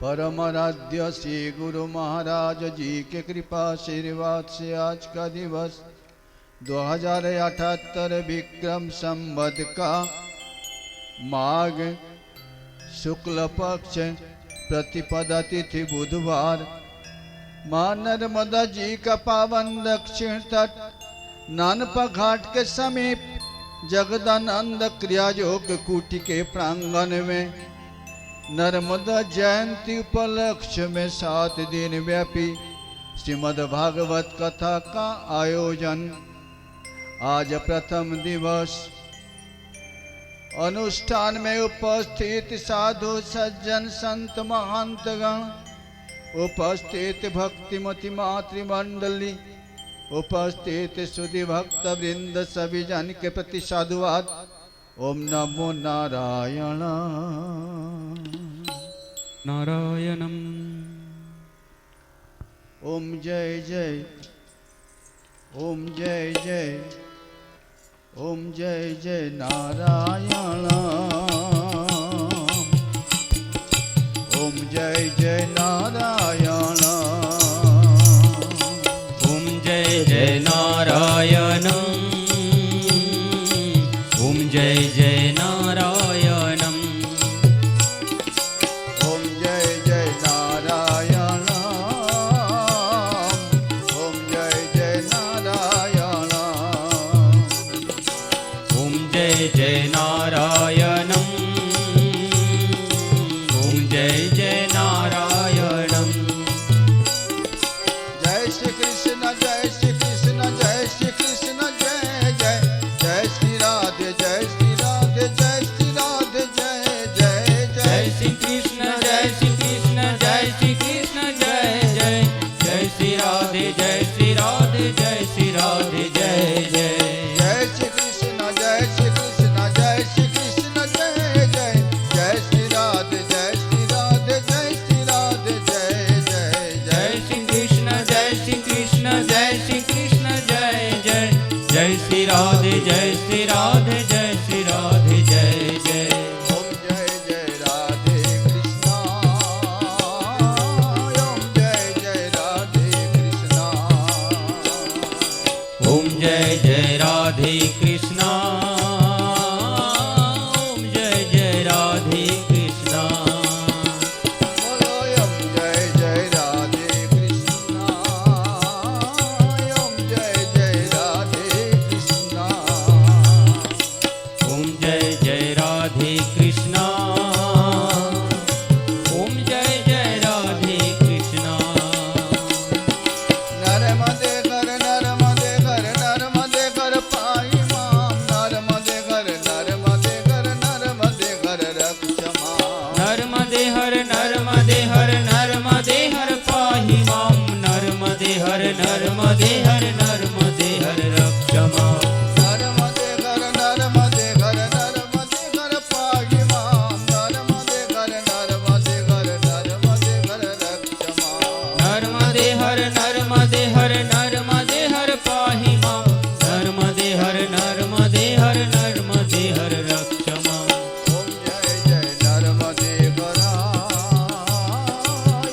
परम आराध्य श्री गुरु महाराज जी के कृपा आशीर्वाद से आज का दिवस 2078 विक्रम संवत का माघ शुक्ल पक्ष प्रतिपदा तिथि बुधवार मां नर्मदा जी का पावन दक्षिण तट नानपा घाट के समीप जगदानंद क्रिया योग कुटी के प्रांगण में नर्मदा जयंती उपलक्ष्य में 7 दिन व्यापी श्रीमद् भागवत कथा का आयोजन। आज प्रथम दिवस अनुष्ठान में उपस्थित साधु सज्जन संत महंतगण, उपस्थित भक्तिमती मातृमंडली, उपस्थित सुधी भक्त वृंद सभी जन के प्रति साधुवाद। ओम नमो नारायण नारायणम। ओम जय जय, ओम जय जय, ओम जय जय नारायण। ओम जय जय नारायण। ओम जय जय नारायण। ओम जय जय नारायणम। ओम जय जय नारायण। ओम जय जय नारायण। ओम जय जय नारायणम। ओम जय जय नारायणम। जय श्री कृष्ण, जय श्री कृष्ण, जय श्री कृष्ण, जय जय, जय श्री राधे, जय श्री राधे, जय श्री राधे, जय जय जय जय। श्री कृष्ण, जय श्री कृष्ण, जय श्री कृष्ण, जय जय, जय श्री राधे, जय श्री राधे, जय श्री राधे, जय जय। जय श्री कृष्ण, जय श्री कृष्ण, जय श्री कृष्ण, जय जय, जय श्री राधे, जय श्री राधे, जय श्री राधे, जय जय जय जय। श्री कृष्ण, जय श्री कृष्ण, जय श्री कृष्ण, जय जय, जय श्री राधे, जय श्री राधे, जय श्री राधे, जय जय। ओम जय जय राधे कृष्णा। ओम जय जय राधे कृष्णा। ओम जय जय राधे कृष्णा। ओम जय जय राधे कृष्णा। बोलो ओम जय जय राधे कृष्णा। ओम जय जय राधे कृष्णा। ओम जय जय राधे कृष्णा। ओम जय जय राधे कृष्णा। नर्मदे घर, नर्मदे घर, नर्मदे घर पाई माम। नर्मदे घर, नर्मदे घर, नर्मदे घर रक्ष माम। नर्मदे हर, नर्मदे हर, नर्मदे हर पाहि माम। नर्मदे हर, नर्मदे हर, नर्मदे हर रक्ष माम। नर्मदे घर, नर्मदे घर, नर्मदे घर पाई माम। नर्मदे घर, नर्मदे घर, नर्मदे घर रक्ष माम। नर्मदे हर, नर्मदे हर, नर्मदे हर पाहि माम। नर्मदे हर, नर्मदे हर, नर्मदे हर रक्ष माम। ओम जय जय नर्मदे घरा।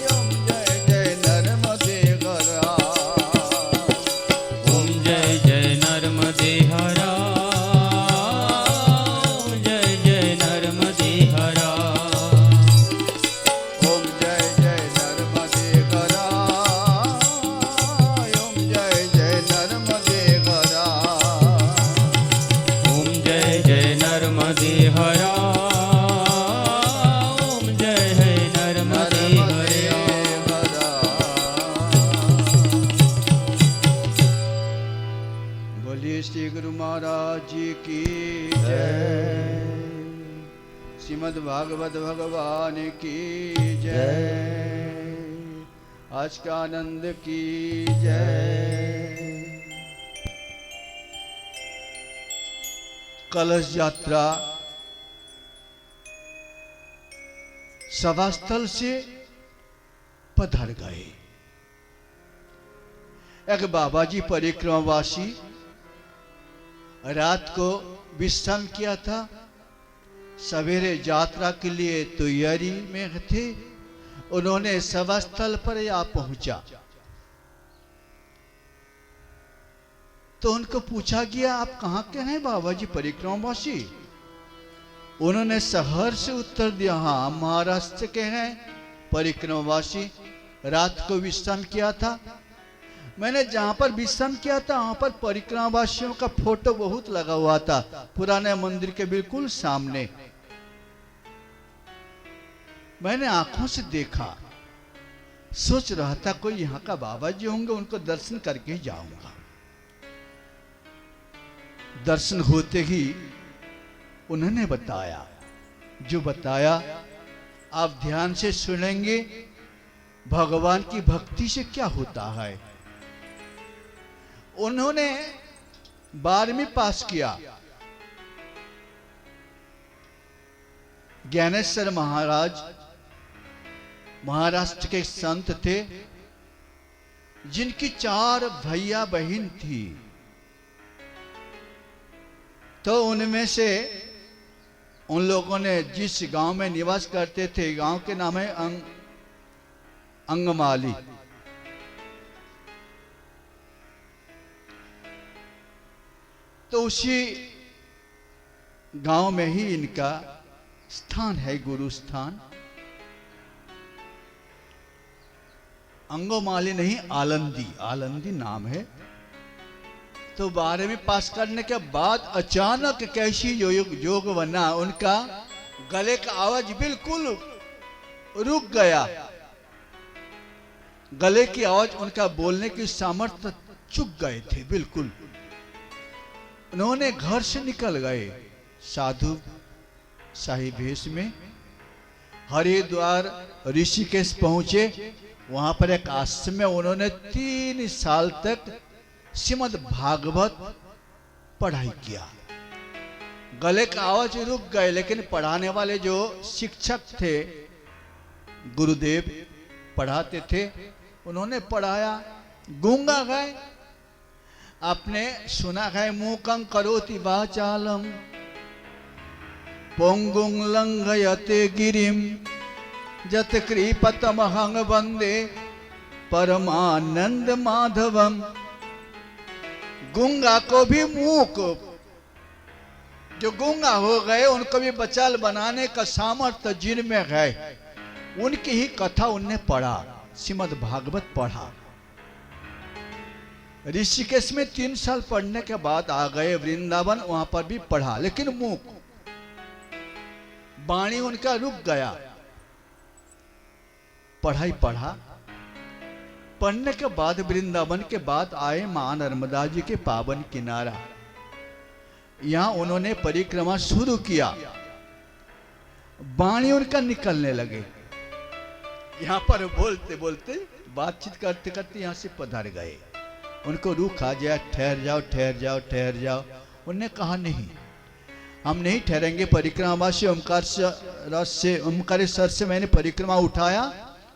ओम जय जय नर्मदे घरा। ओम जय जय नर्मदे हरा। ओम जय जय नर्मदे हरा। ओम जय जय नर्मदे घरा। ओम जय जय नर्मदे घरा। ओम जय जय नर्मदे हरा। ओम जय जय नर्मदे हरा। बोलिए श्री गुरु महाराज जी की जय। श्रीमद् भागवत भगवान की जय। आज का आनंद की जय। कलश यात्रा सभास्थल से पधर गए। एक बाबाजी परिक्रमावासी रात को विश्राम किया था, सवेरे यात्रा के लिए तैयारी में थे। उन्होंने सभा स्थल पर या पहुंचा तो उनको पूछा गया, आप कहाँ के हैं बाबा जी परिक्रमावासी? उन्होंने शहर से उत्तर दिया, हाँ महाराष्ट्र के हैं परिक्रमावासी, रात को विश्राम किया था। मैंने जहां पर विश्राम किया था वहां पर परिक्रमावासियों का फोटो बहुत लगा हुआ था, पुराने मंदिर के बिल्कुल सामने। मैंने आंखों से देखा, सोच रहा था कोई यहाँ का बाबा जी होंगे, उनको दर्शन करके जाऊंगा। दर्शन होते ही उन्होंने बताया, जो बताया आप ध्यान से सुनेंगे, भगवान की भक्ति से क्या होता है। उन्होंने 12वीं पास किया। ज्ञानेश्वर महाराज महाराष्ट्र के संत थे, जिनकी 4 भैया बहन थी। तो उनमें से उन लोगों ने जिस गांव में निवास करते थे, गांव के नाम है अंगमाली। तो उसी गांव में ही इनका स्थान है, गुरु स्थान। अंगमाली नहीं, आलंदी, आलंदी नाम है। तो 12वीं पास करने के बाद अचानक कैसी योग बना, उनका गले का आवाज बिल्कुल रुक गया। गले की आवाज, उनका बोलने की सामर्थ्य चुक गए थे बिल्कुल। उन्होंने घर से निकल गए साधु शाही भेष में, हरिद्वार ऋषिकेश पहुंचे। वहां पर एक आश्रम में उन्होंने 3 साल तक श्रीमद् भागवत पढ़ाई किया। गले का आवाज रुक गए, लेकिन पढ़ाने वाले जो शिक्षक थे, गुरुदेव पढ़ाते थे, उन्होंने पढ़ाया। गूंगा गए, आपने सुना है, मूकं करोति वाचालम पोंगुं लंघयते गिरिम जत कृपतमहं वंदे परमानंद माधवम। गूंगा को भी मूक, जो गूंगा हो गए उनको भी बचाल बनाने का सामर्थ्य जिनमें है, उनकी ही कथा उनने पढ़ा, श्रीमद् भागवत पढ़ा। ऋषिकेश में 3 साल पढ़ने के बाद आ गए वृंदावन, वहां पर भी पढ़ा, लेकिन मूक, वाणी उनका रुक गया। पढ़ाई पढ़ा, पढ़ने के बाद वृंदावन के बाद आए मां नर्मदा जी के पावन किनारा। यहां उन्होंने परिक्रमा शुरू किया, वाणी उनका निकलने लगे। यहां पर बोलते बोलते, बातचीत करते करते यहां से पधार गए। उनको रूख आ जाए, ठहर जाओ ठहर जाओ ठहर जाओ। उन्होंने कहा नहीं, हम नहीं ठहरेंगे। परिक्रमा से ओमकारेश्वर से मैंने परिक्रमा उठाया,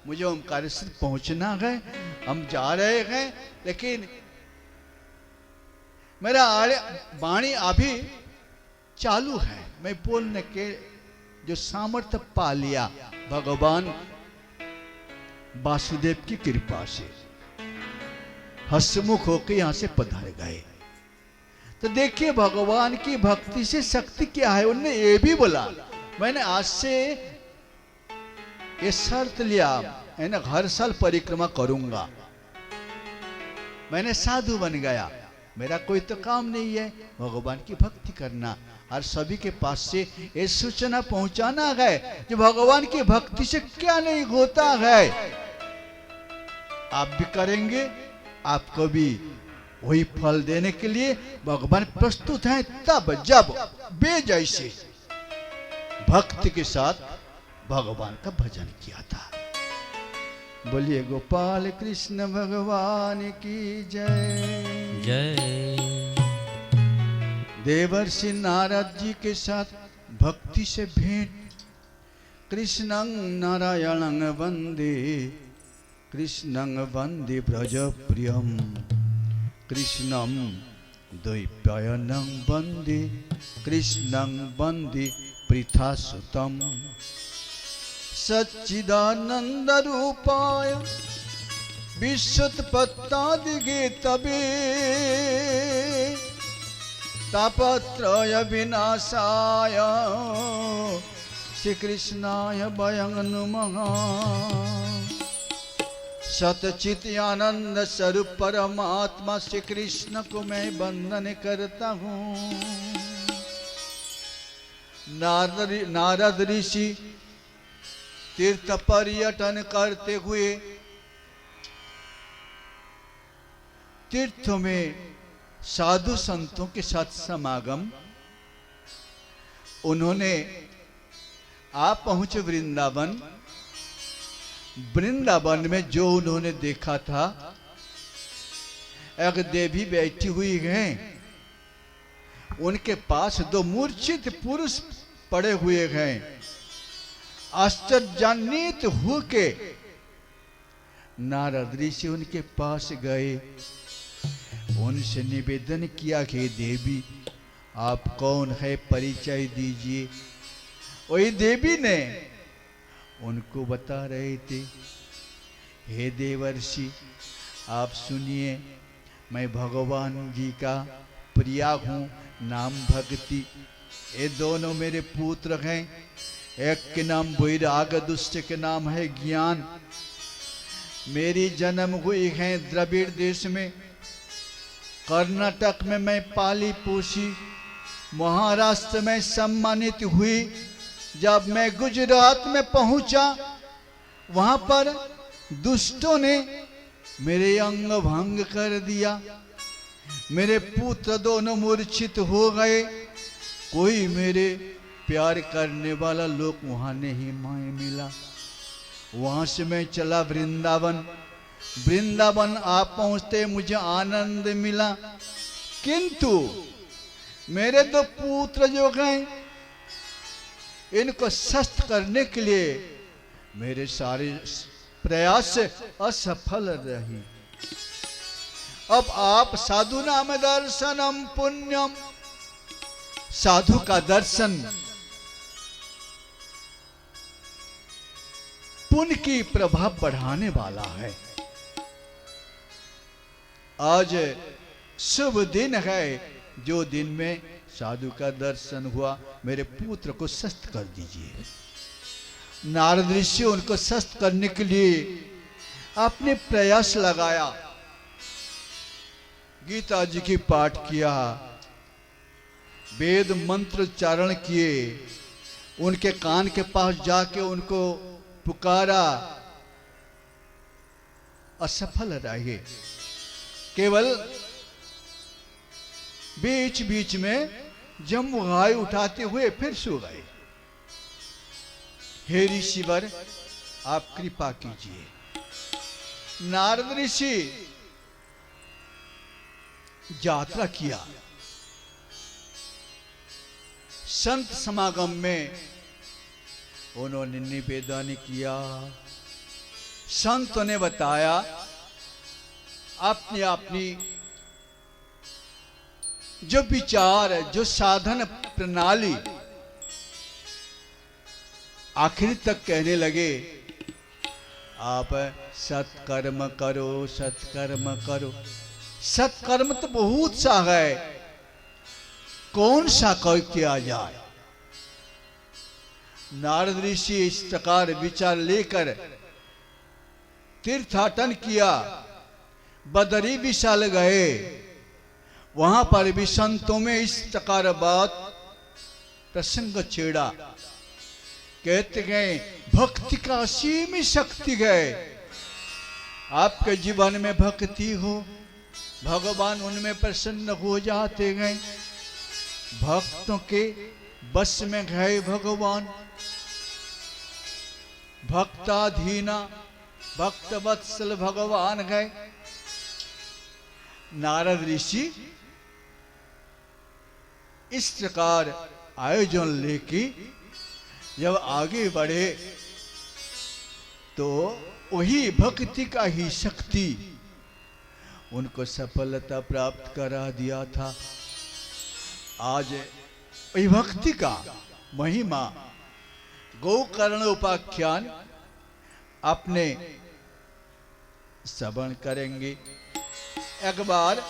मुझे ओमकारेश्वर पहुंचना है, हम जा रहे हैं, लेकिन मेरा वाणी अभी चालू है, मैं बोलने के जो सामर्थ्य पा लिया भगवान वासुदेव की कृपा से, हसमुख होकर यहां से पधार गए। तो देखिए भगवान की भक्ति से शक्ति क्या है। उन्होंने ये भी बोला, मैंने आज से ये शर्त लिया, है ना, हर साल परिक्रमा करूंगा। मैंने साधु बन गया, मेरा कोई तो काम नहीं है, भगवान की भक्ति करना और सभी के पास से ये सूचना पहुंचाना है कि भगवान की भक्ति से क्या नहीं होता है। आप भी करेंगे, आपको भी वही फल देने के लिए भगवान प्रस्तुत हैं, तब जब वे जैसे भक्ति के साथ भगवान का भजन किया था। बोलिए गोपाल कृष्ण भगवान की जय जय। देवर्षि नारद जी के साथ भक्ति से भेंट। कृष्णं नारायणं वंदे, कृष्णं वंदे ब्रज प्रियम, कृष्णं द्वैपायनं वंदे, कृष्णं वंदे पृथासुतम। सच्चिदानंद रूपाय विश्वोत्पत्तादिगे तबे तापत्रय विनाशाय श्री कृष्णाय वयं नमः। सतचित आनंद स्वरूप परमात्मा श्री कृष्ण को मैं वंदन करता हूँ। नारद ऋषि तीर्थ पर्यटन करते हुए तीर्थों में साधु संतों के साथ समागम, उन्होंने आप पहुंचे वृंदावन। वृंदावन में जो उन्होंने देखा था, एक देवी बैठी हुई हैं, उनके पास दो मूर्छित पुरुष पड़े हुए हैं। आश्चर्यान्वित होके नारद ऋषि उनके पास गए, उनसे निवेदन किया कि देवी आप कौन है, परिचय दीजिए। वही देवी ने उनको बता रहे थे, हे देवर्षि आप सुनिए, मैं भगवान जी का प्रिया हूँ, नाम भक्ति। ये दोनों मेरे पुत्र हैं, एक के नाम वैराग, दूसरे के नाम है ज्ञान। मेरी जन्म हुई है द्रविड़ देश में, कर्नाटक में मैं पाली पोसी, महाराष्ट्र में सम्मानित हुई। जब मैं गुजरात में पहुंचा, वहां पर दुष्टों ने मेरे अंग भंग कर दिया, मेरे पुत्र दोनों मूर्छित हो गए। कोई मेरे प्यार करने वाला लोग वहां नहीं मिला। वहां से मैं चला वृंदावन। वृंदावन आप पहुंचते मुझे आनंद मिला, किंतु मेरे दो पुत्र जो गए, इनको स्वस्थ करने के लिए मेरे सारे प्रयास असफल रही। अब आप साधु नाम दर्शनम पुण्यम, साधु का दर्शन पुण्य की प्रभाव बढ़ाने वाला है। आज शुभ दिन है, जो दिन में साधु का दर्शन हुआ। मेरे पुत्र को स्वस्थ कर दीजिए। नारद ऋषि उनको स्वस्थ करने के लिए आपने प्रयास लगाया, गीता जी की पाठ किया, वेद मंत्र उच्चारण किए, उनके कान के पास जाके उनको पुकारा, असफल रहे। केवल बीच बीच में जम्मुगाई उठाते हुए फिर सो गए। हे ऋषिवर आप कृपा कीजिए। नारद ऋषि यात्रा किया, संत समागम में उन्होंने निवेदन किया। संतों ने बताया अपनी अपनी जो विचार, जो साधन प्रणाली, आखिर तक कहने लगे आप सत्कर्म करो, सत्कर्म करो। सत्कर्म तो बहुत सा है, कौन सा किया जाए। नारद ऋषि इस प्रकार विचार लेकर तीर्थाटन किया, बदरी विशाल गए। वहां पर भी संतों में इस प्रकार बात प्रसंग छेड़ा। कहते गए भक्ति का असीम शक्ति है। आपके जीवन में भक्ति हो, भगवान उनमें प्रसन्न हो जाते गए। भक्तों के बस में गए भगवान, भक्ताधीना भक्त वत्सल भगवान गए। नारद ऋषि इस प्रकार आयोजन लेके जब आगे बढ़े तो वही भक्ति का ही शक्ति उनको सफलता प्राप्त करा दिया था। आज वही भक्ति का महिमा गोकर्ण उपाख्यान अपने श्रवण करेंगे। एक बार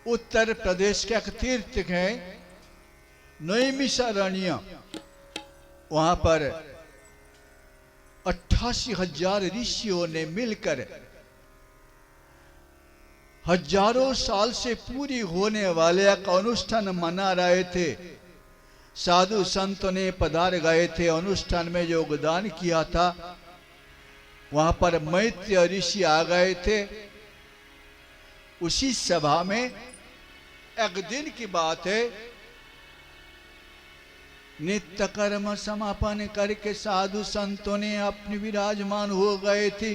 उत्तर प्रदेश के एक तीर्थ है नैमिषारण्य, वहां पर 88,000 ऋषियों ने मिलकर हजारों साल से पूरी होने वाले एक अनुष्ठान मना रहे थे। साधु संतों ने पधार गए थे, अनुष्ठान में योगदान किया था। वहां पर मैत्रेय ऋषि आ गए थे। उसी सभा में एक दिन की बात है, नित्य कर्म समापन करके साधु संतों ने अपने विराजमान हो गए थे।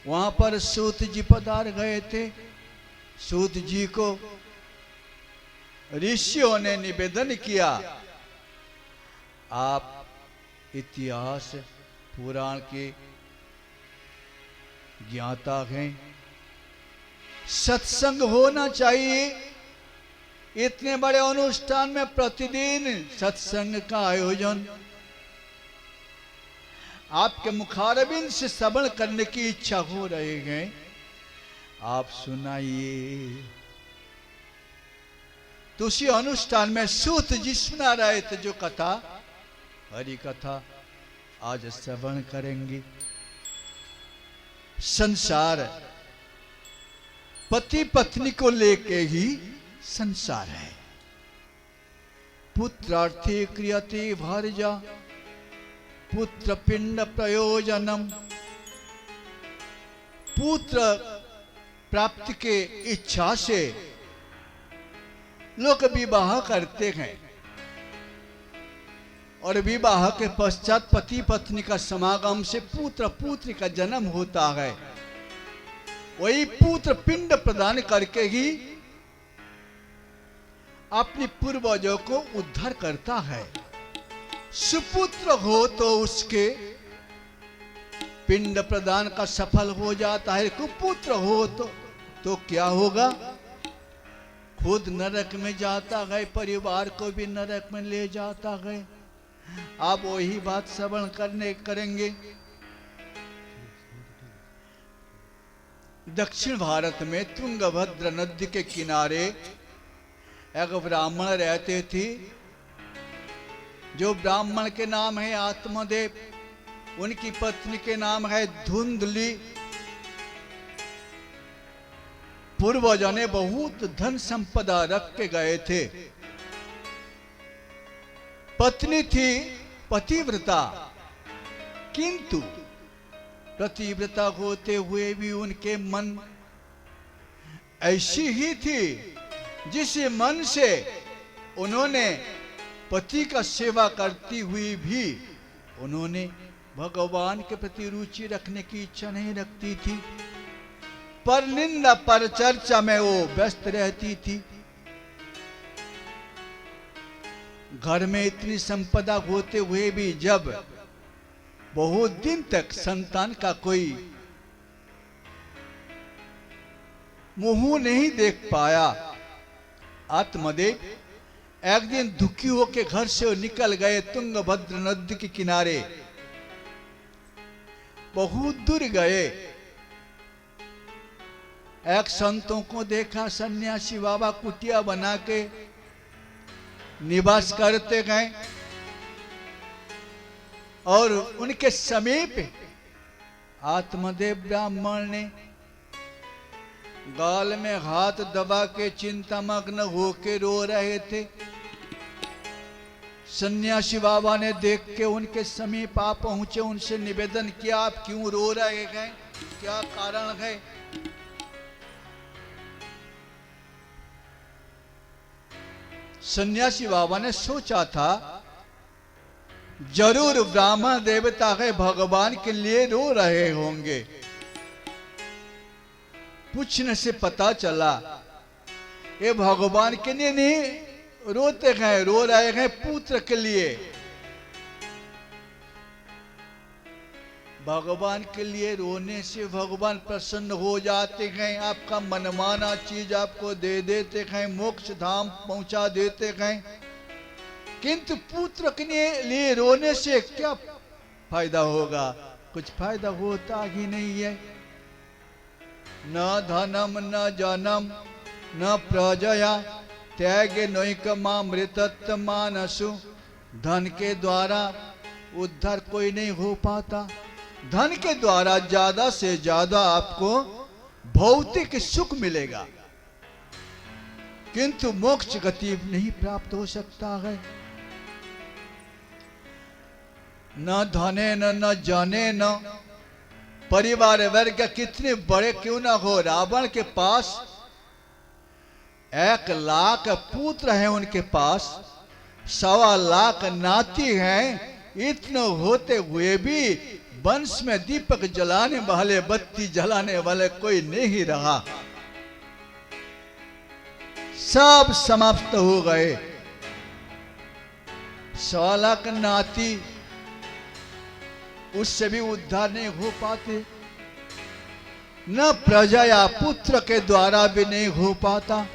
वहां पर सूत जी पधार गए थे। सूत जी को ऋषियों ने निवेदन किया, आप इतिहास पुराण के ज्ञाता हैं, सत्संग होना चाहिए। इतने बड़े अनुष्ठान में प्रतिदिन सत्संग का आयोजन, आपके मुखारबिंद से श्रवण करने की इच्छा हो रही है, आप सुनाइए। तो उसी अनुष्ठान में सूत जी सुना रहे थे जो कथा, हरि कथा आज श्रवण करेंगे। संसार पति पत्नी को लेके ही संसार है। पुत्रार्थे क्रियते भार्या पुत्र पिंड प्रयोजनम। पुत्र प्राप्ति के इच्छा से लोग विवाह करते हैं और विवाह के पश्चात पति पत्नी का समागम से पुत्र पुत्री का जन्म होता है। वही पुत्र पिंड प्रदान करके ही अपने पूर्वजों को उद्धार करता है। सुपुत्र हो तो उसके पिंड प्रदान का सफल हो जाता है, कुपुत्र हो तो क्या होगा, खुद नरक में जाता है, परिवार को भी नरक में ले जाता है। आप वही बात श्रवण करेंगे। दक्षिण भारत में तुंगभद्र नदी के किनारे एक ब्राह्मण रहते थे, जो ब्राह्मण के नाम है आत्मदेव। उनकी पत्नी के नाम है धुंधली। पूर्वजों ने बहुत धन संपदा रख के गए थे। पत्नी थी पतिव्रता, किंतु पतिव्रता होते हुए भी उनके मन ऐसी ही थी जिस मन से उन्होंने पति का सेवा करती हुई भी उन्होंने भगवान के प्रति रुचि रखने की इच्छा नहीं रखती थी। पर निंदा पर चर्चा में वो व्यस्त रहती थी। घर में इतनी संपदा होते हुए भी जब बहुत दिन तक संतान का कोई मुंह नहीं देख पाया, आत्मदेव एक दिन दुखी होकर घर से निकल गए। तुंगभद्र नदी के किनारे बहुत दूर गए। एक संतों को देखा, सन्यासी बाबा कुटिया बना के निवास करते गए और उनके समीप आत्मदेव ब्राह्मण ने गाल में हाथ दबा के चिंतामग्न होके रो रहे थे। सन्यासी बाबा ने देख के उनके समीप आ पहुंचे, उनसे निवेदन किया, आप क्यों रो रहे हैं, क्या कारण है? सन्यासी बाबा ने सोचा था जरूर ब्राह्मण देवता है, भगवान के लिए रो रहे होंगे। पूछने से पता चला ये भगवान के लिए नहीं रोते हैं, रो रहे हैं पुत्र के लिए। भगवान के लिए रोने से भगवान प्रसन्न हो जाते हैं, आपका मनमाना चीज आपको दे देते हैं, मोक्ष धाम पहुंचा देते हैं। किंतु पुत्र के लिए रोने से क्या फायदा होगा? कुछ फायदा होता ही नहीं है। न धनम न जनम न प्रजया त्याग नैकमामृतत्व मानसु। धन के द्वारा उद्धार कोई नहीं हो पाता। धन के द्वारा ज्यादा से ज्यादा आपको भौतिक सुख मिलेगा, किंतु मोक्ष गति नहीं प्राप्त हो सकता है। न धने न जाने न परिवार वर्ग कितने बड़े क्यों ना हो, रावण के पास 1 लाख पुत्र हैं, उनके पास 1.25 लाख नाती हैं। इतने होते हुए भी वंश में दीपक जलाने वाले, बत्ती जलाने वाले कोई नहीं रहा, सब समाप्त हो गए। 1.25 लाख नाती, उससे भी उद्धार नहीं हो पाते। न प्रजा या पुत्र के द्वारा भी नहीं हो पाता।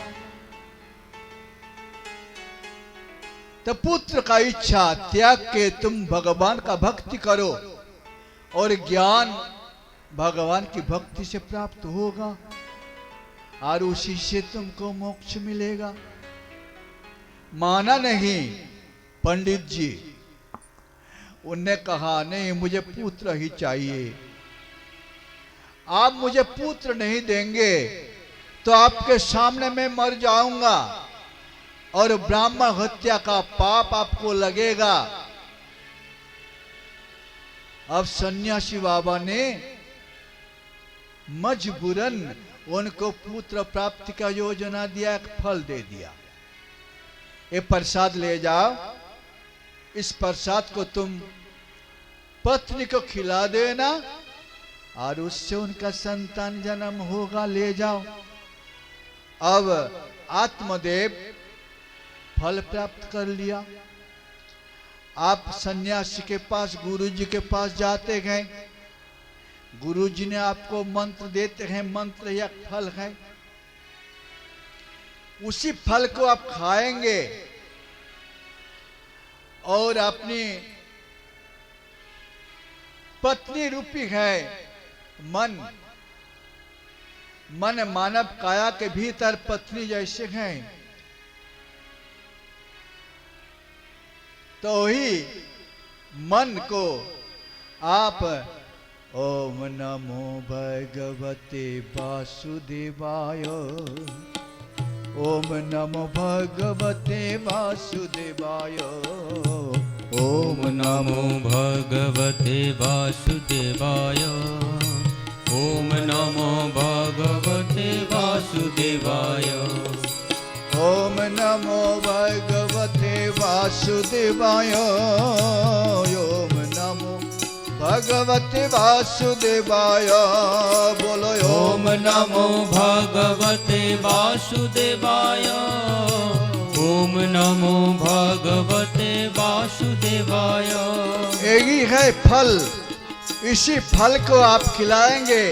तो पुत्र का इच्छा त्याग के तुम भगवान का भक्ति करो, और ज्ञान भगवान की भक्ति से प्राप्त होगा, और उसी से तुमको मोक्ष मिलेगा। माना नहीं पंडित जी, उनने कहा नहीं मुझे पुत्र ही चाहिए। आप मुझे पुत्र नहीं देंगे तो आपके सामने मैं मर जाऊंगा और ब्राह्मण हत्या का पाप आपको लगेगा। अब सन्यासी बाबा ने मजबूरन उनको पुत्र प्राप्ति का योजना दिया, एक फल दे दिया। ये प्रसाद ले जाओ, इस प्रसाद को तुम पत्नी को खिला देना और उससे उनका संतान जन्म होगा, ले जाओ। अब आत्मदेव फल प्राप्त कर लिया। आप सन्यासी के पास, गुरुजी के पास जाते गए, गुरुजी ने आपको मंत्र देते हैं, मंत्र या फल है, उसी फल को आप खाएंगे और अपनी पत्नी रूपी है मन मानव काया के भीतर पत्नी जैसे हैं, तो ही मन को आप ओम नमो भगवते वासुदेवाय, ओम नमो भगवते वासुदेवाय, ओम नमो भगवते वासुदेवाय, ओम नमो भगवते वासुदेवाय, ओम नमो भगवते वासुदेवाय, ओम नमो भगवते वासुदेवाय। बोलो ओम नमो भगवते वासुदेवाय, ओम नमो भगवते वासुदेवाय। यही है फल, इसी फल को आप खिलाएंगे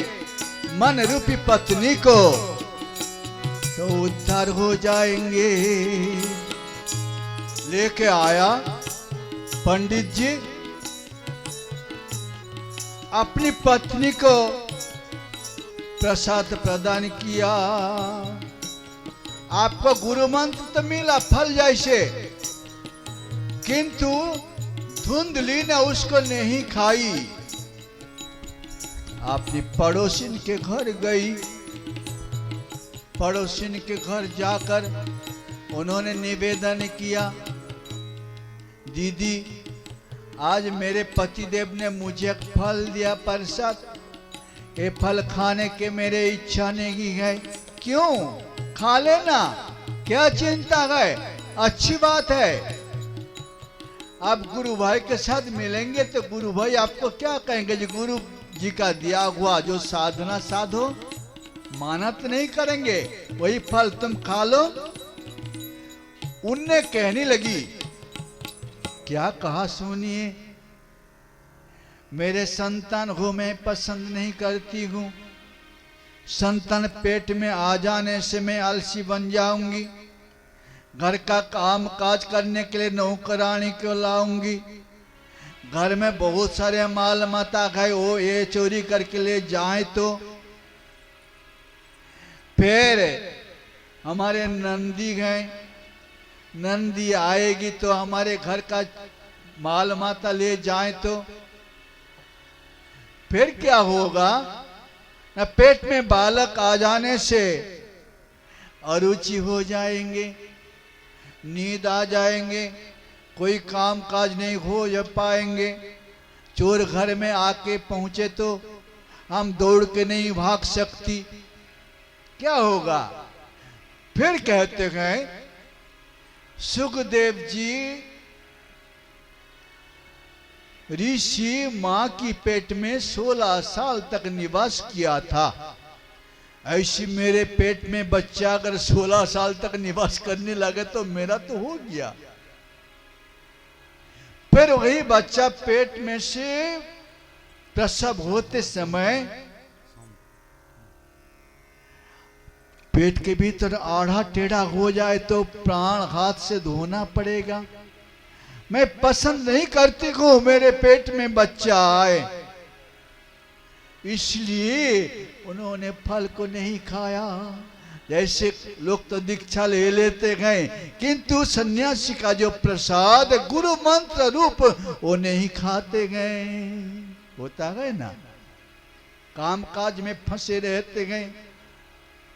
मन रूपी पत्नी को तो उद्धार हो जाएंगे। लेके आया पंडित जी, अपनी पत्नी को प्रसाद प्रदान किया। आपको गुरु मंत्र तो मिला फल जैसे, किंतु धुंधली ने उसको नहीं खाई। अपनी पड़ोसिन के घर गई, पड़ोसिन के घर जाकर उन्होंने निवेदन किया, दीदी आज मेरे पतिदेव ने मुझे फल दिया प्रसाद, ये फल खाने के मेरे इच्छा नहीं है। क्यों? खा लेना, क्या चिंता है, अच्छी बात है। आप गुरु भाई के साथ मिलेंगे तो गुरु भाई आपको क्या कहेंगे, जो गुरु जी का दिया हुआ जो साधना साधो, माना तो नहीं करेंगे, वही फल तुम खा लो। उनने कहने लगी, क्या कहा सुनिए, मेरे संतान को मैं पसंद नहीं करती हूँ, संतान पेट में आ जाने से मैं आलसी बन जाऊंगी, घर का काम काज करने के लिए नौकरानी को लाऊंगी, घर में बहुत सारे माल माता गए वो ये चोरी करके ले जाए तो फिर हमारे नंदी गए, नंदी आएगी तो हमारे घर का माल माता ले जाए तो फिर क्या होगा न पेट में बालक आ जाने से अरुचि हो जाएंगे, नींद आ जाएंगे, कोई काम काज नहीं हो जा पाएंगे। चोर घर में आके पहुंचे तो हम दौड़ के नहीं भाग सकती, क्या होगा? फिर कहते हैं सुखदेव जी ऋषि मां की पेट में 16 साल तक निवास किया था, ऐसी मेरे पेट में बच्चा अगर 16 साल तक निवास करने लगे तो मेरा तो हो गया। फिर वही बच्चा पेट में से प्रसव होते समय पेट के भीतर आढ़ा टेढ़ा हो जाए तो प्राण हाथ से धोना पड़ेगा। मैं पसंद नहीं करती हूं मेरे पेट में बच्चा आए, इसलिए उन्होंने फल को नहीं खाया। जैसे लोग तो दीक्षा ले लेते गए, किंतु सन्यासी का जो प्रसाद गुरु मंत्र रूप वो नहीं खाते गए। होता है ना, काम काज में फंसे रहते गए,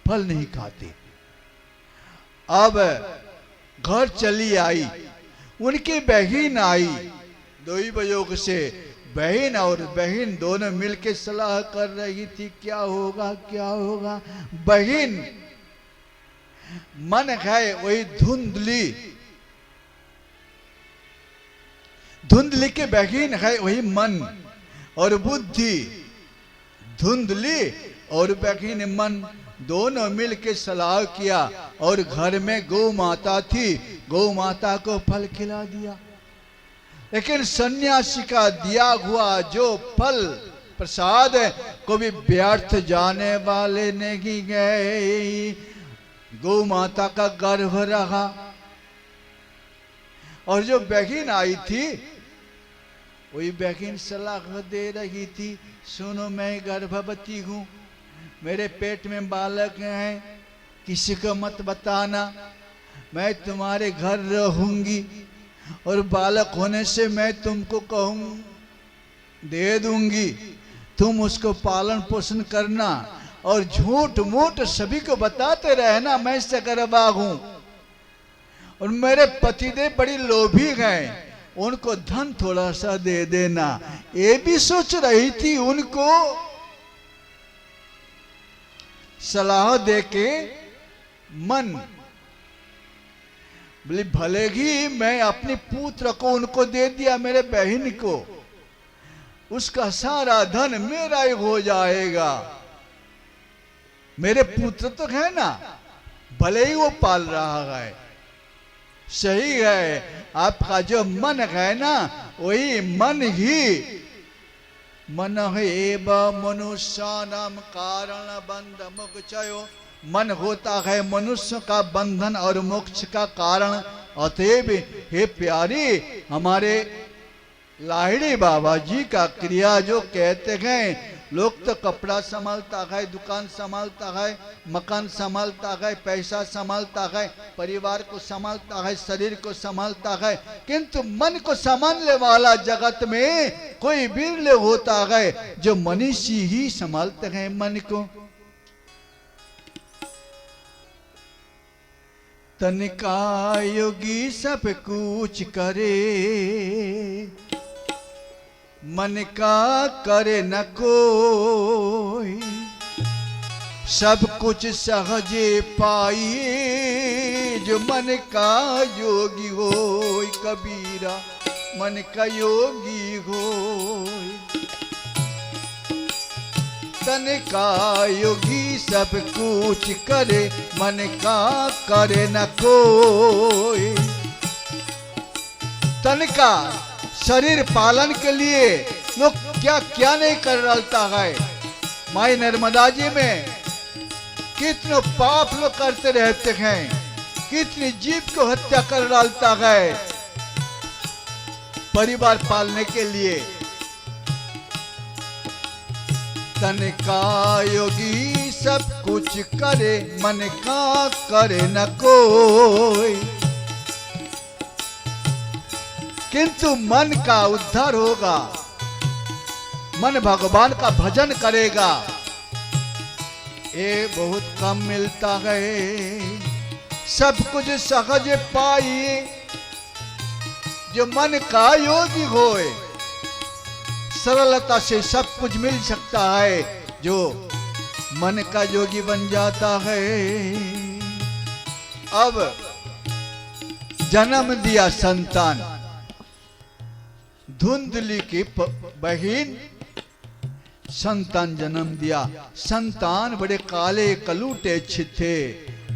फल नहीं खाते। अब घर चली आई, उनकी बहन आई, दो ही बजोग से बहन और बहन दोनों मिलके सलाह कर रही थी क्या होगा क्या होगा। बहन मन है वही धुंधली, धुंधली के बहन है वही मन और बुद्धि, धुंधली और बहन मन दोनों मिल के सलाह किया और घर में गौ माता थी, गौ माता को फल खिला दिया। लेकिन सन्यासी का दिया हुआ जो फल प्रसाद को भी व्यर्थ जाने वाले नहीं गए। गौ माता का गर्भ रहा और जो बहन आई थी वही बहन सलाह दे रही थी, सुनो मैं गर्भवती हूँ, मेरे पेट में बालक हैं, किसी को मत बताना, मैं तुम्हारे घर रहूंगी और बालक होने से मैं तुमको कहूँ दे दूंगी, तुम उसको पालन पोषण करना और झूठ मूठ सभी को बताते रहना मैं सकरबा हूं। और मेरे पतिदेव बड़ी लोभी हैं, उनको धन थोड़ा सा दे देना। ये भी सोच रही थी, उनको सलाह देके मन बोले भले ही मैं अपने पुत्र को उनको दे दिया, मेरे बहन को, उसका सारा धन मेरा ही हो जाएगा, मेरे पुत्र तो है ना, भले ही वो पाल रहा है। सही है, आपका जो मन है ना वही मन ही मन एव मनुष्यानाम कारण बंध मोक्षयो, मन होता है मनुष्य का बंधन और मोक्ष का कारण। अतएव हे प्यारी, हमारे लाहिड़ी बाबा जी का क्रिया जो कहते हैं, लोग तो कपड़ा संभालता है, दुकान संभालता है, मकान संभालता है, पैसा संभालता है, परिवार को संभालता है, शरीर को संभालता है, किंतु मन को संभालने वाला जगत में कोई बिरले होता है जो मनीषी ही संभालते हैं मन को। तनिका योगी सब कुछ करे, मन का करे न कोई, सब कुछ सहजे पाइए जो मन का योगी हो। कबीरा मन का योगी हो, तन का योगी सब कुछ करे, मन का करे न कोई। तन का शरीर पालन के लिए लोग क्या क्या नहीं कर डालता है। माई नर्मदा जी में कितने पाप लोग करते रहते हैं, कितनी जीव को हत्या कर डालता है परिवार पालने के लिए। तन का योगी सब कुछ करे, मन का करे न कोई। किंतु मन का उद्धार होगा, मन भगवान का भजन करेगा, ये बहुत कम मिलता है। सब कुछ सहज पाइए जो मन का योगी होए। सरलता से सब कुछ मिल सकता है जो मन का योगी बन जाता है। अब जन्म दिया संतान, धुंधली की बहन संतान जन्म दिया। संतान बड़े काले कलूटे थे,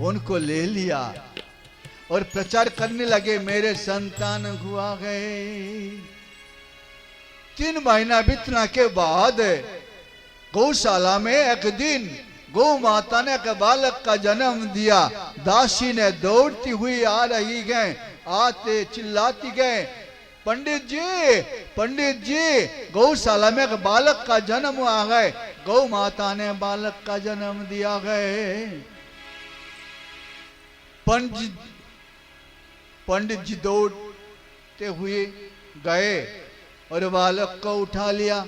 उनको ले लिया और प्रचार करने लगे मेरे संतान हुआ गए। 3 महीना बीतने के बाद गौशाला में एक दिन गौ माता ने एक बालक का जन्म दिया। दासी ने दौड़ती हुई आ रही है, आते चिल्लाती गए, पंडित जी गौशाला में एक बालक का जन्म हुआ है। गौ माता ने बालक का जन्म दिया है। पंडित जी दौड़ते हुए गए और बालक को उठा लिया।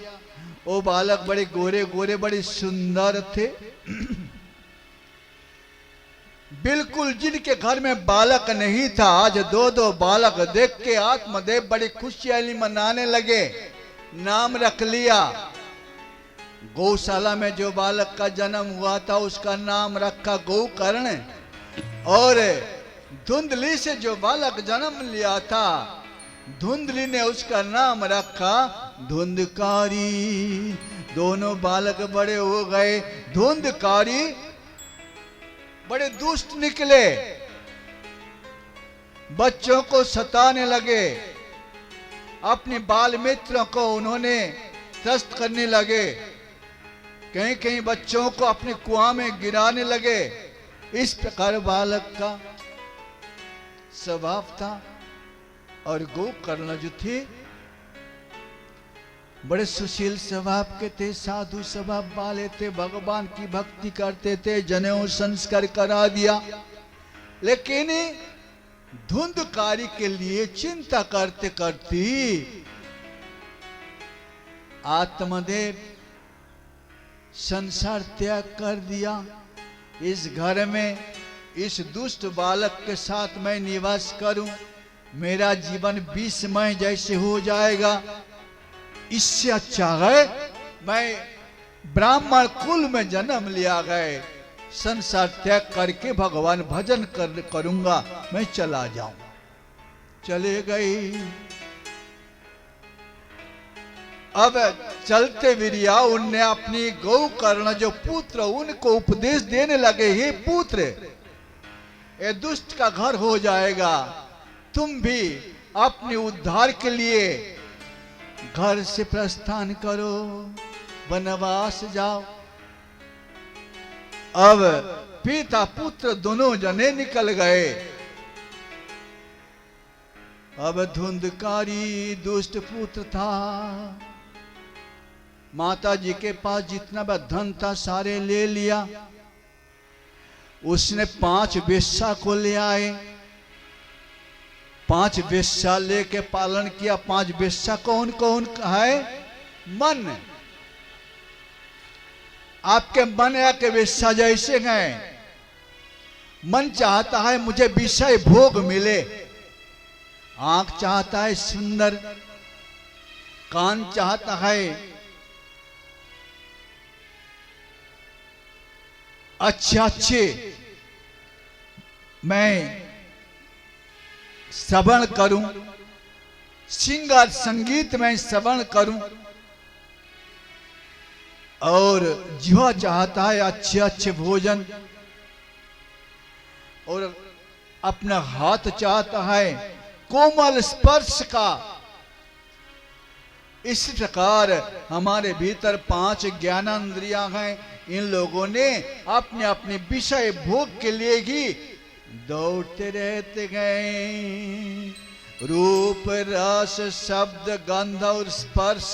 वो बालक बड़े गोरे गोरे बड़े सुंदर थे। बिल्कुल जिनके घर में बालक नहीं था, आज 2 बालक देख के आत्मदेव बड़ी खुशहाली मनाने लगे। नाम रख लिया। गौशाला में जो बालक का जन्म हुआ था उसका नाम रखा गोकर्ण, और धुंधली से जो बालक जन्म लिया था धुंधली ने उसका नाम रखा धुंधकारी। दोनों बालक बड़े हो गए। धुंधकारी बड़े दुष्ट निकले, बच्चों को सताने लगे। अपने बाल मित्रों को उन्होंने त्रस्त करने लगे। कहीं कहीं बच्चों को अपने कुआं में गिराने लगे। इस प्रकार बालक का स्वभाव था। और गोकर्ण जो थे बड़े सुशील स्वभाव के थे, साधु स्वभाव वाले थे, भगवान की भक्ति करते थे। जनेऊ संस्कार करा दिया, लेकिन धुंधकारी के लिए चिंता करते करते आत्मदेव संसार त्याग कर दिया। इस घर में इस दुष्ट बालक के साथ मैं निवास करूं, मेरा जीवन विषमय जैसे हो जाएगा। इससे अच्छा है मैं ब्राह्मण कुल में जन्म लिया गए, संसार त्याग करके भगवान भजन करूंगा, मैं चला जाऊं। चले गई। अब चलते विरिया उनने अपनी गोकर्ण जो पुत्र उनको उपदेश देने लगे, हे पुत्र, ये दुष्ट का घर हो जाएगा, तुम भी अपने उद्धार के लिए घर से प्रस्थान करो, वनवास जाओ। अब पिता पुत्र दोनों जने निकल गए। अब धुंधकारी दुष्ट पुत्र था, माता जी के पास जितना भी धन था सारे ले लिया। उसने 5 वेश्या को ले आए, 5 वेश्या लेके पालन किया। 5 वेश्या कौन कौन है? मन, आपके मन या के वेश्या जैसे हैं। मन चाहता है मुझे विषय भोग मिले, आंख चाहता है सुंदर, कान चाहता है अच्छे मैं श्रवण करूं, सिंगार संगीत में श्रवण करूं, और जीवा चाहता है अच्छे भोजन, और अपना हाथ चाहता है कोमल स्पर्श का। इस प्रकार हमारे भीतर 5 ज्ञानेंद्रियां हैं। इन लोगों ने अपने अपने विषय भोग के लिए ही दौड़ते रहते गए। रूप रस शब्द गंध और स्पर्श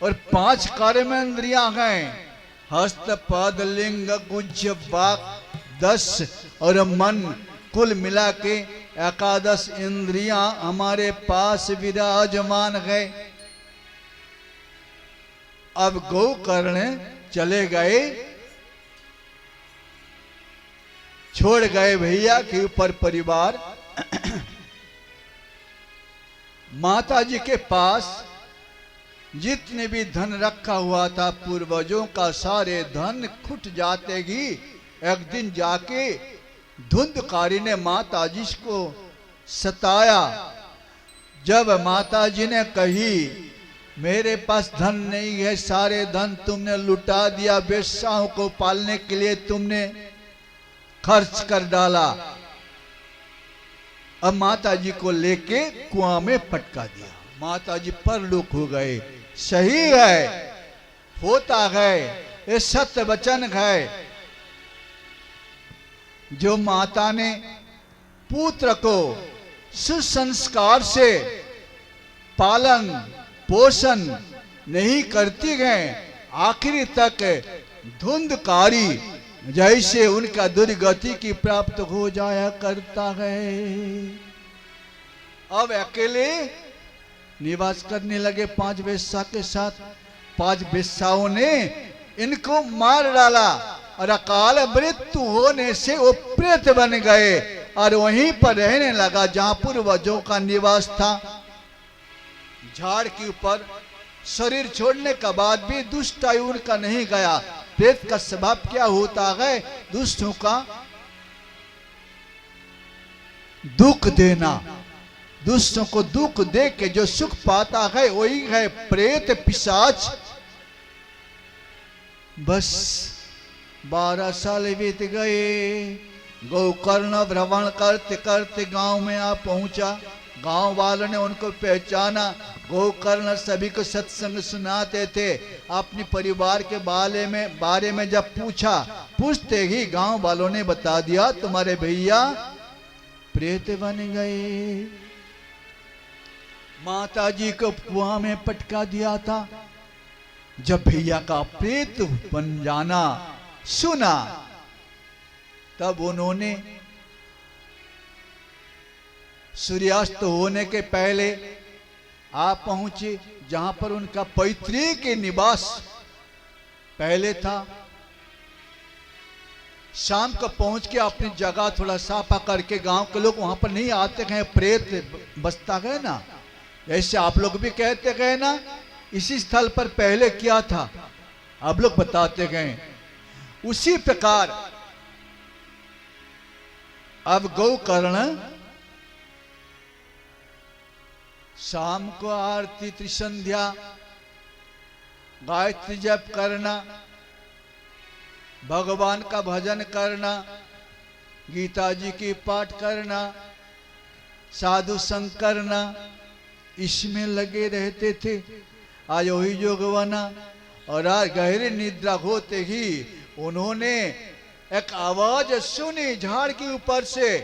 और 5 कर्मेंद्रियां हैं, हस्त पद लिंग गुज्य वाक 10 और मन, कुल मिला के 11 इंद्रियां हमारे पास विराजमान है। अब गोकर्ण चले गए, छोड़ गए भैया के ऊपर परिवार। माता जी के पास जितने भी धन रखा हुआ था पूर्वजों का, सारे धन खुट जाते ही एक दिन जाके धुंधकारी ने माता जी को सताया। जब माता जी ने कही मेरे पास धन नहीं है, सारे धन तुमने लुटा दिया, वेश्याओं को पालने के लिए तुमने खर्च कर डाला, अब माता जी को लेके कुआं में पटका दिया। माता जी परलोक हो गए। सही है, होता है, ये सत्य वचन है। जो माता ने पुत्र को सुसंस्कार से पालन पोषण नहीं करती है, आखिरी तक धुंधकारी जैसे उनका दुर्गति की प्राप्त हो जाया करता है। अब अकेले निवास करने लगे 5 वेश्या के साथ। 5 वेश्याओं ने इनको मार डाला और अकाल मृत्यु होने से वो प्रेत बन गए और वहीं पर रहने लगा जहां पूर्वजों का निवास था। झाड़ के ऊपर शरीर छोड़ने के बाद भी दुष्ट आयु उनका नहीं गया। प्रेत का स्वभाव क्या होता है? दुष्टों का दुख देना, दुष्टों को दुख दे के जो सुख पाता है वही है प्रेत पिशाच। बस 12 साल बीत गए। गोकर्ण भ्रमण करते करते गांव में आ पहुंचा। गांव वालों ने उनको पहचाना। गोकर्ण सभी को सत्संग सुनाते थे। अपने परिवार के बारे में जब पूछते ही गांव वालों ने बता दिया तुम्हारे भैया प्रेत बन गए। माता जी को कुआं में पटका दिया था। जब भैया का प्रेत बन जाना सुना तब उन्होंने सूर्यास्त होने के पहले आप पहुंचे जहां पर उनका पैतृक निवास पहले था। शाम को पहुंच के अपनी जगह थोड़ा साफा करके, गांव के लोग वहां पर नहीं आते गए, प्रेत बसता गए ना, ऐसे आप लोग भी कहते गए ना, इसी स्थल पर पहले किया था, आप लोग बताते गए। उसी प्रकार अब गोकर्ण शाम को आरती त्रिसंध्या गायत्री जप करना, भगवान का भजन करना, गीता जी की पाठ करना, साधु संग करना, इसमें लगे रहते थे। आज वही योग बना। और आज गहरी निद्रा होते ही उन्होंने एक आवाज सुनी झाड़ के ऊपर से।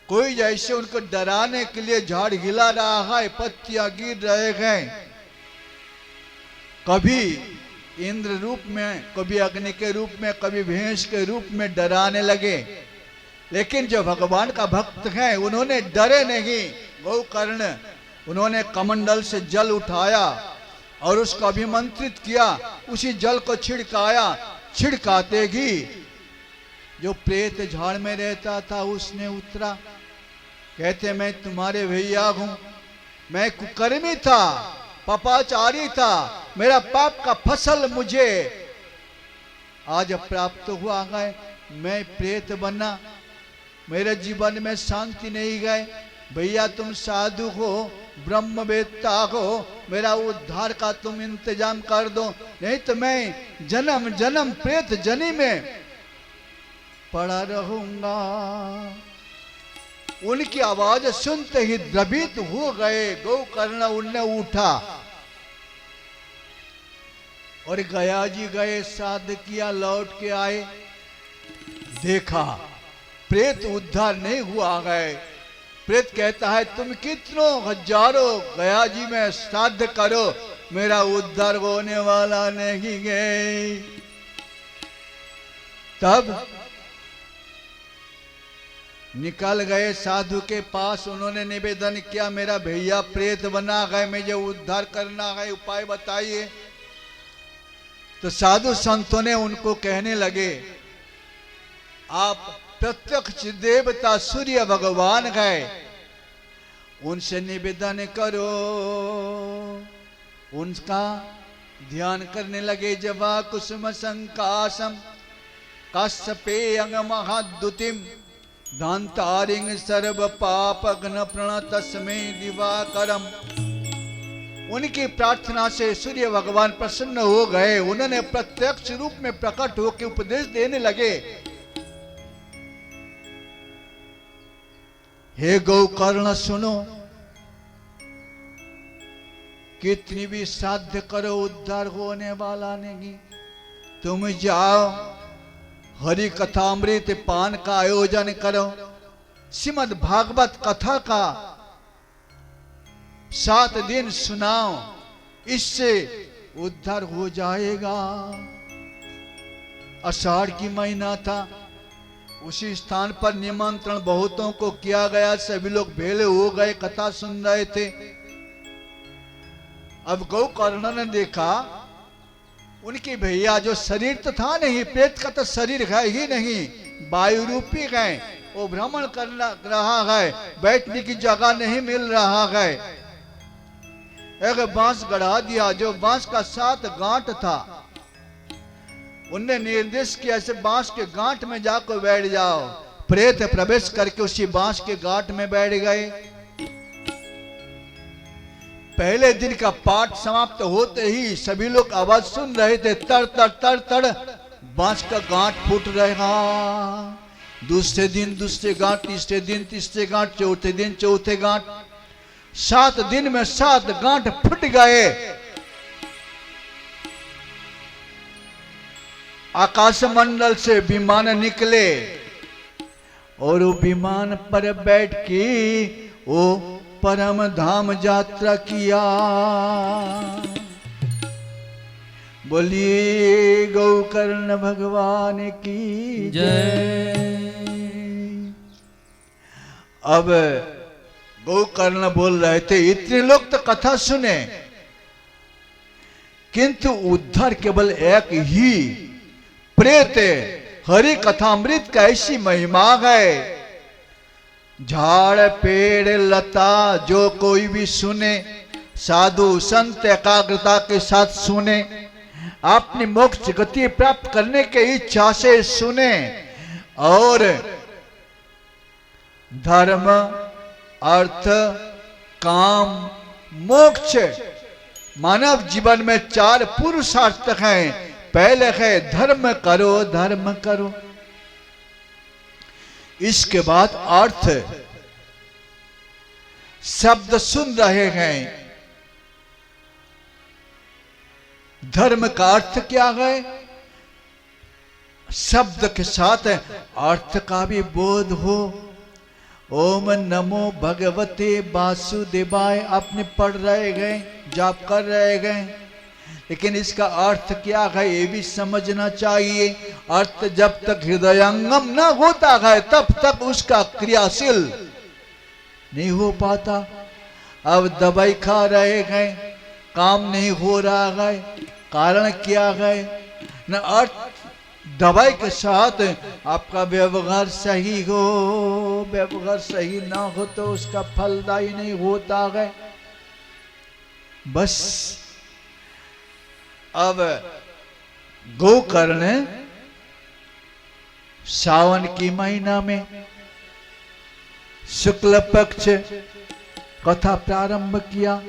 कोई जैसे उनको डराने के लिए झाड़ हिला रहा है, पत्तियां गिर रहे हैं। कभी इंद्र रूप में, कभी अग्नि के रूप में, कभी भैंस के रूप में डराने लगे। लेकिन जो भगवान का भक्त है उन्होंने डरे नहीं। गोकर्ण उन्होंने कमंडल से जल उठाया और उसको अभिमंत्रित किया, उसी जल को छिड़काया। छिड़काते ही जो प्रेत झाड़ में रहता था उसने उतरा। कहते मैं तुम्हारे भैया हूं, मैं कुकर्मी था, पापाचारी था, मेरा पाप का फसल मुझे आज प्राप्त हुआ है। मैं प्रेत बना, मेरे जीवन में शांति नहीं गए। भैया तुम साधु हो, ब्रह्मवेत्ता हो, मेरा उद्धार का तुम इंतजाम कर दो, नहीं तो मैं जन्म जन्म प्रेत जनी में पड़ा रहूंगा। उनकी आवाज सुनते ही द्रवित हो गए। गोकर्ण उनने उठा और गया जी गए, साध किया, लौट के आए। देखा प्रेत उद्धार नहीं हुआ गए। प्रेत कहता है तुम कितनों हजारों गया जी में श्राद्ध करो, मेरा उद्धार होने वाला नहीं गए। तब निकल गए साधु के पास, उन्होंने निवेदन किया मेरा भैया प्रेत बना गए, मुझे उद्धार करना है, उपाय बताइए। तो साधु संतों ने उनको कहने लगे आप प्रत्यक्ष देवता सूर्य भगवान गए, उनसे निवेदन करो। उनका ध्यान करने लगे। जवा कुसुम संकाशम कश्यपे अंग महाद्युतिम दांतारिंग सर्व पाप घ्न प्रणतस्मै दिवाकरम। उनकी प्रार्थना से सूर्य भगवान प्रसन्न हो गए। उन्होंने प्रत्यक्ष रूप में प्रकट होकर उपदेश देने लगे, हे गौकर्ण सुनो, कितनी भी साध्य करो उद्धार होने वाला नहीं। तुम जाओ हरि कथामृत पान का आयोजन करो, श्रीमद् भागवत कथा का 7 दिन सुनाओ, इससे उद्धार हो जाएगा। आषाढ़ की महीना था, उसी स्थान पर निमंत्रण बहुतों को किया गया, सभी लोग भेले हो गए, कथा सुन रहे थे। अब गौकर्ण ने देखा उनके भैया जो शरीर तो था नहीं, प्रेत का तो शरीर है ही नहीं, वायु रूपी है, वो भ्रमण कर रहा है, बैठने की जगह नहीं मिल रहा है। एक बांस गढ़ा दिया, जो बांस का 7 गांठ था, उनने निर्देश किया ऐसे बांस के गांठ में जाकर बैठ जाओ। प्रेत प्रवेश करके उसी बांस के गांठ में बैठ गए। पहले दिन का पाठ समाप्त होते ही सभी लोग आवाज सुन रहे थे, तर तर तर तर बांस का गांठ फूट रहा। दूसरे दिन दूसरे गांठ, तीसरे दिन तीसरे गांठ, चौथे दिन चौथे गांठ, 7 दिन में 7 गांठ फूट गए। आकाश मंडल से विमान निकले और वो विमान पर बैठ के वो परम धाम यात्रा किया। बोलिए गौकर्ण भगवान की जय। अब गौकर्ण बोल रहे थे, इतने लोग तो कथा सुने, किंतु उद्धार केवल एक ही प्रेत हरि कथामृत का ऐसी महिमा है। झाड़ पेड़ लता जो कोई भी सुने, साधु संत एकाग्रता के साथ सुने, अपनी मोक्ष गति प्राप्त करने के इच्छा से सुने और धर्म अर्थ काम मोक्ष मानव जीवन में 4 पुरुषार्थ हैं। पहले है धर्म करो, धर्म करो। इसके बाद अर्थ, शब्द सुन रहे हैं, धर्म का अर्थ क्या है, शब्द के साथ अर्थ का भी बोध हो। ओम नमो भगवते वासुदेवाय अपने पढ़ रहे गए, जाप कर रहे गए, लेकिन इसका अर्थ क्या है ये भी समझना चाहिए। अर्थ जब तक हृदयंगम न होता है तब तक उसका क्रियाशील नहीं हो पाता। अब दवाई खा रहे हैं, काम नहीं हो रहा है, कारण क्या है, न अर्थ दवाई के साथ आपका व्यवहार सही हो, व्यवहार सही ना हो तो उसका फलदायी नहीं होता है। बस अब गोकर्ण सावन की महीना में शुक्ल पक्ष कथा प्रारंभ किया।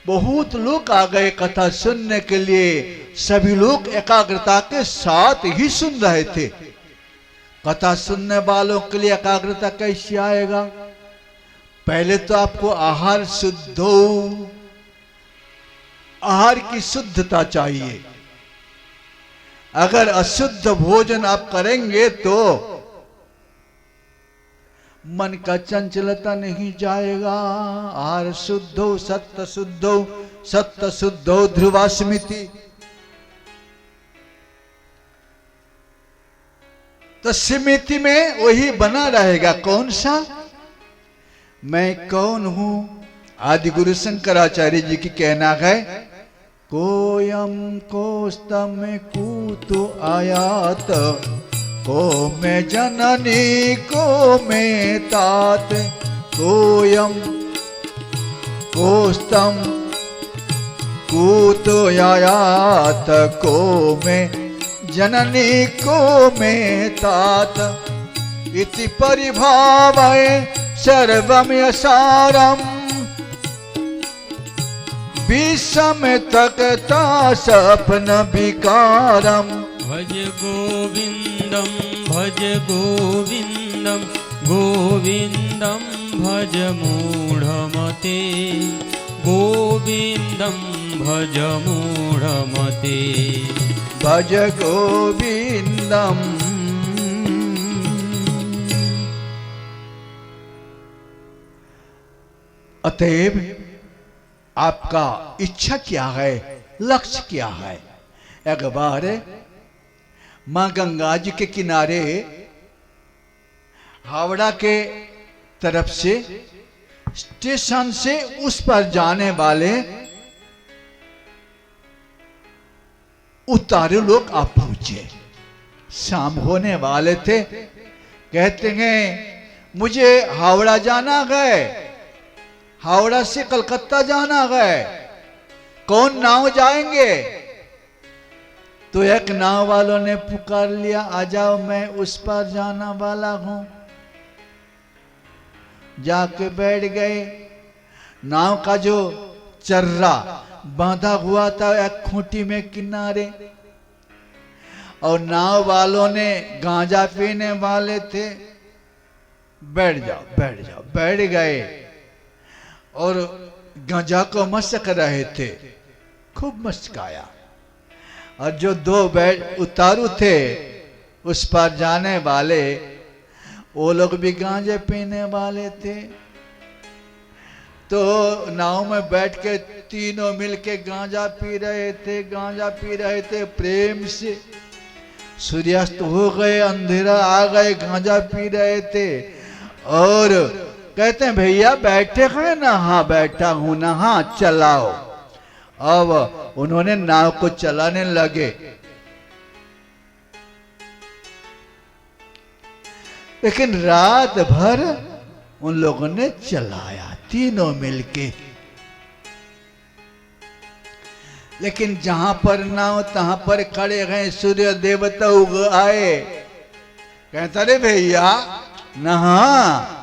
बहुत लोग आ गए कथा सुनने के लिए। सभी लोग एकाग्रता के साथ ही सुन रहे थे। कथा सुनने वालों के लिए एकाग्रता कैसे आएगा? पहले तो आपको आहार शुद्ध हो, आहार की शुद्धता चाहिए। अगर अशुद्ध भोजन आप करेंगे तो मन का चंचलता नहीं जाएगा। आहार शुद्धो सत्य शुद्धो सत्य शुद्धो ध्रुवा स्मृति। तो स्मृति में वही बना रहेगा। कौन सा? मैं कौन हूं? आदि गुरु शंकराचार्य जी की कहना है, कोयम कोस्तम कूतो आयात, को मैं जननी को मैं तात, कोयम कोस्तम कूतो आयात, को मैं जननी को मैं तात, इति परिभावय सर्वम यसारम, विषम तकता सपन विकारम। भज गोविंदम भज गोविंदम, गोविंदम भज मूढ़मते, गोविंदम भज मूढ़मते। भज गोविंदम। अतएव आपका इच्छा क्या है, लक्ष्य क्या है? एक बार मां गंगा जी के किनारे हावड़ा के तरफ से स्टेशन से उस पर जाने वाले उतारू लोग आप पहुंचे। शाम होने वाले थे। कहते हैं मुझे हावड़ा जाना है, हावड़ा से कलकत्ता जाना है, कौन नाव जाएंगे? तो एक नाव वालों ने पुकार लिया, आ जाओ मैं उस पार जाना वाला हूं। जाके बैठ गए। नाव का जो चर्रा बांधा हुआ था एक खूंटी में किनारे, और नाव वालों ने गांजा पीने वाले थे। बैठ जाओ बैठ जाओ, बैठ गए और गांजा को मस्क रहे थे, खूब मस्काया। और जो दो उतारू थे उस पर जाने वाले, वो लोग भी गांजे पीने वाले थे। तो नाव में बैठ के तीनों मिलके गांजा पी रहे थे, गांजा पी रहे थे प्रेम से। सूर्यास्त हो गए, अंधेरा आ गए, गांजा पी रहे थे। और कहते हैं भैया बैठे हैं ना? हाँ बैठा हूं ना। हाँ चलाओ। अब उन्होंने नाव को चलाने लगे। लेकिन रात भर उन लोगों ने चलाया तीनों मिलके। लेकिन जहां पर नाव तहां पर खड़े गए, सूर्य देवता उग आए। कहता रे भैया नहा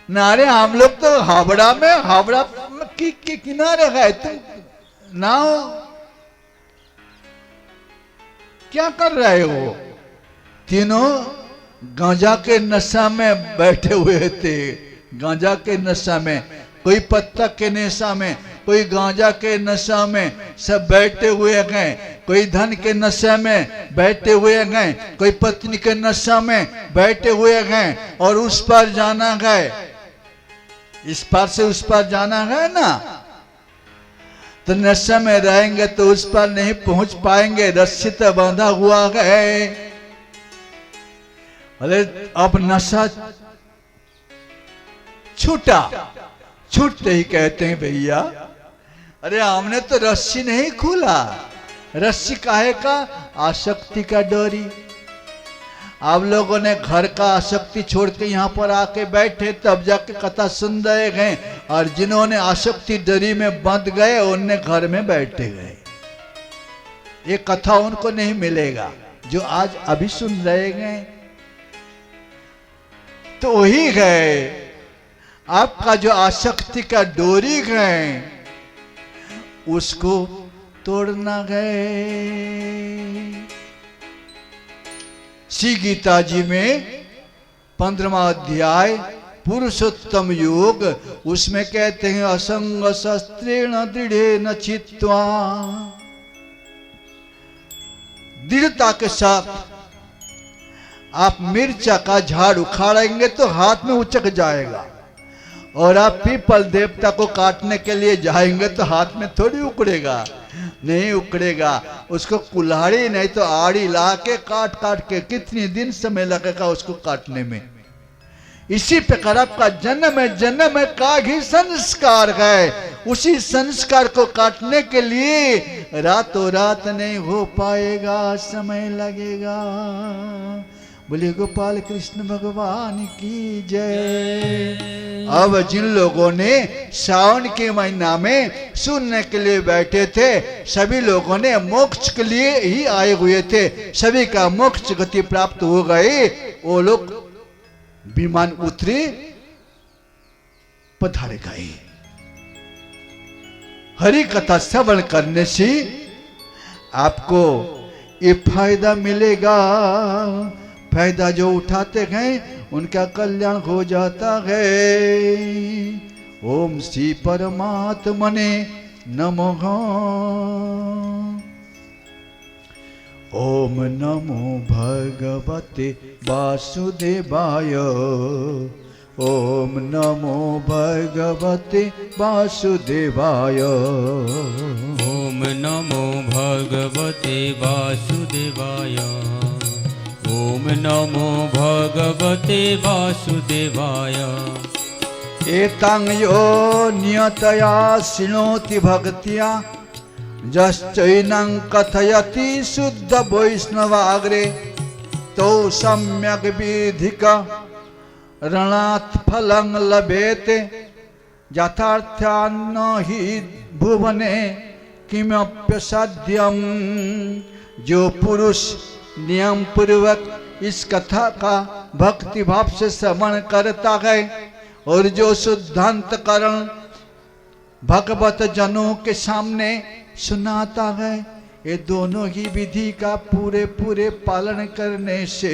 नारे, हम लोग तो हावड़ा के किनारे गए, तुम नाव क्या कर रहे हो? तीनों गांजा के नशा में बैठे हुए थे। गांजा के नशा में, कोई पत्ता के नशा में, कोई गांजा के नशा में, सब बैठे हुए गए। कोई धन के नशा में बैठे हुए गए, कोई पत्नी के नशा में बैठे हुए गए। और उस पार जाना गए, इस पार से उस पार जाना है ना, तो नशा में रहेंगे तो उस पार नहीं पहुंच पाएंगे। रस्सी तो बांधा हुआ है। अरे अब नशा छूटा, छूटते ही कहते हैं भैया अरे हमने तो रस्सी नहीं खोला। रस्सी काहे का? आसक्ति का डोरी। आप लोगों ने घर का आसक्ति छोड़ के यहाँ पर आके बैठे, तब जाके कथा सुन रहे गए। और जिन्होंने आसक्ति डोरी में बंध गए उनने घर में बैठे गए। ये कथा उनको नहीं मिलेगा जो आज अभी सुन रहे गए। तो वही गए, आपका जो आसक्ति का डोरी गए उसको तोड़ना गए। श्री गीता जी में 15वां अध्याय पुरुषोत्तम योग, उसमें कहते हैं असंग शस्त्रेण दृढ़ेन चित्वा दृढ़ता के साथ आप मिर्चा का झाड़ उखाड़ेंगे तो हाथ में उचक जाएगा, और आप पीपल देवता को काटने के लिए जाएंगे तो हाथ में थोड़ी उकड़ेगा, नहीं उकड़ेगा। उसको कुल्हाड़ी नहीं तो आड़ी ला के काट काट के कितनी दिन समय लगेगा उसको काटने में। इसी प्रकार आपका जन्म है का ही संस्कार है, उसी संस्कार को काटने के लिए रातों रात नहीं हो पाएगा, समय लगेगा। बोले गोपाल कृष्ण भगवान की जय। अब जिन लोगों ने सावन के महीना में सुनने के लिए बैठे थे, सभी लोगों ने मोक्ष के लिए ही आए हुए थे, सभी का मोक्ष गति प्राप्त हो गए। वो लोग विमान उतरे, पधार गए। हरि कथा श्रवण करने से आपको ये फायदा मिलेगा, फायदा जो उठाते हैं उनका कल्याण हो जाता है। ओम श्री परमात्मने नमः। ओम नमो भगवते वासुदेवाय। ओम नमो भगवते वासुदेवाय। ओम नमो भगवते वासुदेवाय। ओम नमो भगवते वासुदेवाय। एतं यो नियतया शृणोति भक्त्या यश्चैनं कथयति शुद्ध वैष्णवाग्रे तो सम्यक् विधिक रणात् फलं लभेते यथार्थ्यान्न हि भुवने किमप्यसाध्यम्। जो पुरुष नियम पूर्वक इस कथा का भक्ति भाव से श्रवण करता है और जो शुद्धांतकरण भगवत जनों के सामने सुनाता है, ये दोनों ही विधि का पूरे पूरे पालन करने से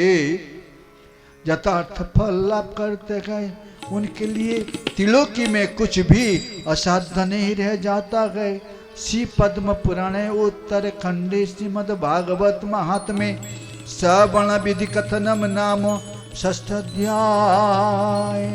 यथार्थ फल लाभ करते हैं। उनके लिए त्रिलोकी में कुछ भी असाध्य नहीं रह जाता है। श्री पद्म पुराणे उत्तरखंडे श्रीमद् भागवत महात्म्ये श्रवण विधि कथनम नाम षष्ठ अध्याय।